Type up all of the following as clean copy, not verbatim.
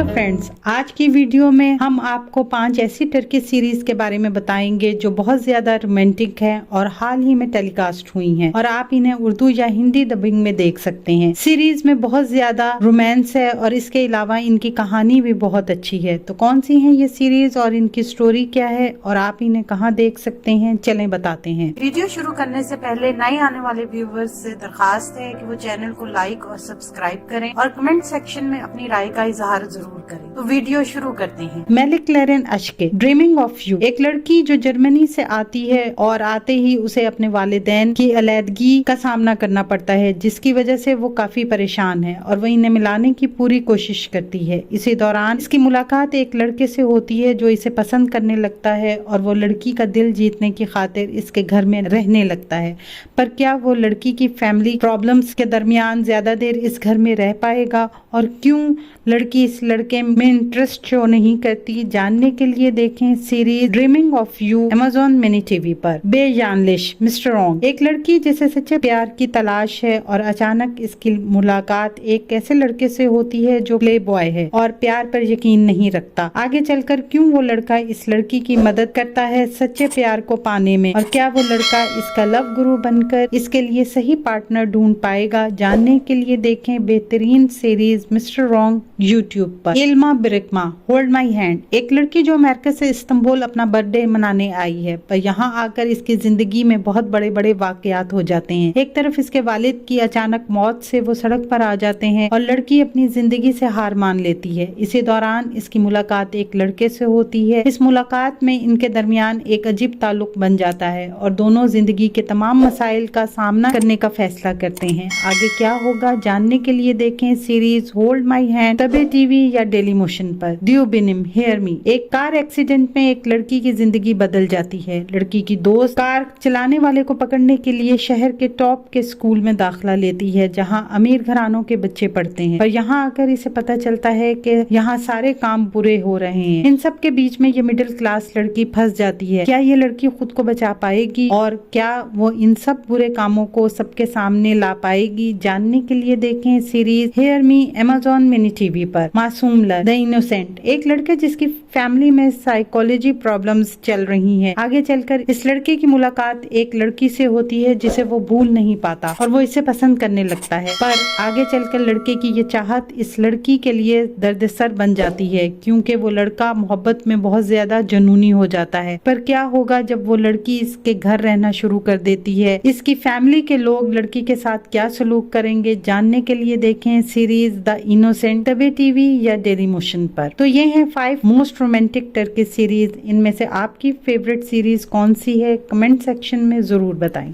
Hello friends, आज की video में हम आपको 5 ऐसी टर्किश सीरीज के बारे में बताएंगे जो बहुत ज्यादा रोमांटिक है और हाल ही में टेलीकास्ट हुई हैं और आप इन्हें उर्दू या हिंदी डबिंग में देख सकते हैं। सीरीज में बहुत ज्यादा रोमांस है और इसके अलावा इनकी कहानी भी बहुत अच्छी है। तो कौन सी है ये सीरीज और इनकी स्टोरी क्या है और आप इन्हें कहाँ देख सकते हैं, चलें बताते हैं। वीडियो शुरू करने से पहले नए आने वाले व्यूवर्स से दरखास्त है कि वो चैनल को लाइक और सब्सक्राइब करें और कमेंट सेक्शन में अपनी राय का इजहार जरूर करें। तो वीडियो शुरू करते हैं। मेलिक क्लेरेन अशके, ड्रीमिंग ऑफ यू। एक लड़की जो जर्मनी से आती है और आते ही उसे अपने वालिदैन की अलैदगी का सामना करना पड़ता है, जिसकी वजह से वो काफी परेशान है और वह इन्हें मिलाने की पूरी कोशिश करती है। इसी दौरान इसकी मुलाकात एक लड़के से होती है जो इसे पसंद करने लगता है और वो लड़की का दिल जीतने की खातिर इसके घर में रहने लगता है। पर क्या वो लड़की की फैमिली प्रॉब्लम्स के दरमियान ज्यादा देर इस घर में रह पाएगा और क्यों लड़की इस लड़के में इंटरेस्ट शो नहीं करती, जानने के लिए देखें series dreaming of you Amazon mini TV पर। बेजानलिश मिस्टर रॉन्ग, एक लड़की जिसे सच्चे प्यार की तलाश है और अचानक इसकी मुलाकात एक ऐसे लड़के से होती है जो प्ले बॉय है और प्यार पर यकीन नहीं रखता। आगे चलकर क्यों वो लड़का इस लड़की की मदद करता है सच्चे प्यार को पाने में और क्या वो लड़का इसका लव गुरु बनकर इसके लिए सही पार्टनर ढूंढ पाएगा, जानने के लिए देखें बेहतरीन सीरीज मिस्टर रॉन्ग यूट्यूब पर। इल्मा बिरिकमा, होल्ड माई हैंड, एक लड़की जो अमेरिका से इस्तांबुल अपना बर्थडे मनाने आई है, पर यहाँ आकर इसकी जिंदगी में बहुत बड़े बड़े वाकयात हो जाते हैं। एक तरफ इसके वालिद की अचानक मौत से वो सड़क पर आ जाते हैं और लड़की अपनी जिंदगी से हार मान लेती है। इसी दौरान इसकी मुलाकात एक लड़के से होती है। इस मुलाकात में इनके दरमियान एक अजीब ताल्लुक बन जाता है और दोनों जिंदगी के तमाम मसाइल का सामना करने का फैसला करते हैं। आगे क्या होगा, जानने के लिए देखें सीरीज होल्ड माई हैंड तबे टीवी या डेली मोशन पर। ड्यू बिनिम हियर मी, एक कार एक्सीडेंट में एक लड़की की जिंदगी बदल जाती है। लड़की की दोस्त कार चलाने वाले को पकड़ने के लिए शहर के टॉप के स्कूल में दाखिला लेती है जहां अमीर घरानों के बच्चे पढ़ते हैं, पर यहाँ आकर इसे पता चलता है कि यहाँ सारे काम बुरे हो रहे हैं। इन सब के बीच में ये मिडिल क्लास लड़की फंस जाती है। क्या ये लड़की खुद को बचा पाएगी और क्या वो इन सब बुरे कामों को सबके सामने ला पाएगी, जानने के लिए देखें series hear me Amazon mini TV पर। मासूम द इनोसेंट, एक लड़के जिसकी फैमिली में साइकोलॉजी प्रॉब्लम्स चल रही हैं। आगे चलकर इस लड़के की मुलाकात एक लड़की से होती है जिसे वो भूल नहीं पाता और वो इसे पसंद करने लगता है, पर आगे चलकर लड़के की ये चाहत इस लड़की के लिए दर्दसर बन जाती है क्योंकि वो लड़का मोहब्बत में बहुत ज्यादा जुनूनी हो जाता है। पर क्या होगा जब वो लड़की इसके घर रहना शुरू कर देती है, इसकी फैमिली के लोग लड़की के साथ क्या सलूक करेंगे, जानने के लिए देखें सीरीज द इनोसेंट तबे टीवी या डेली मोशन पर। तो ये हैं 5 मोस्ट रोमांटिक टर्किश सीरीज। इनमें से आपकी फेवरेट सीरीज कौन सी है, कमेंट सेक्शन में जरूर बताएं।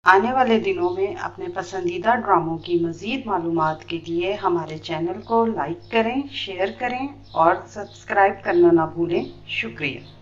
आने वाले दिनों में अपने पसंदीदा ड्रामों की मजीद मालूमात के लिए हमारे चैनल को लाइक करें, शेयर करें और सब्सक्राइब करना ना भूलें। शुक्रिया।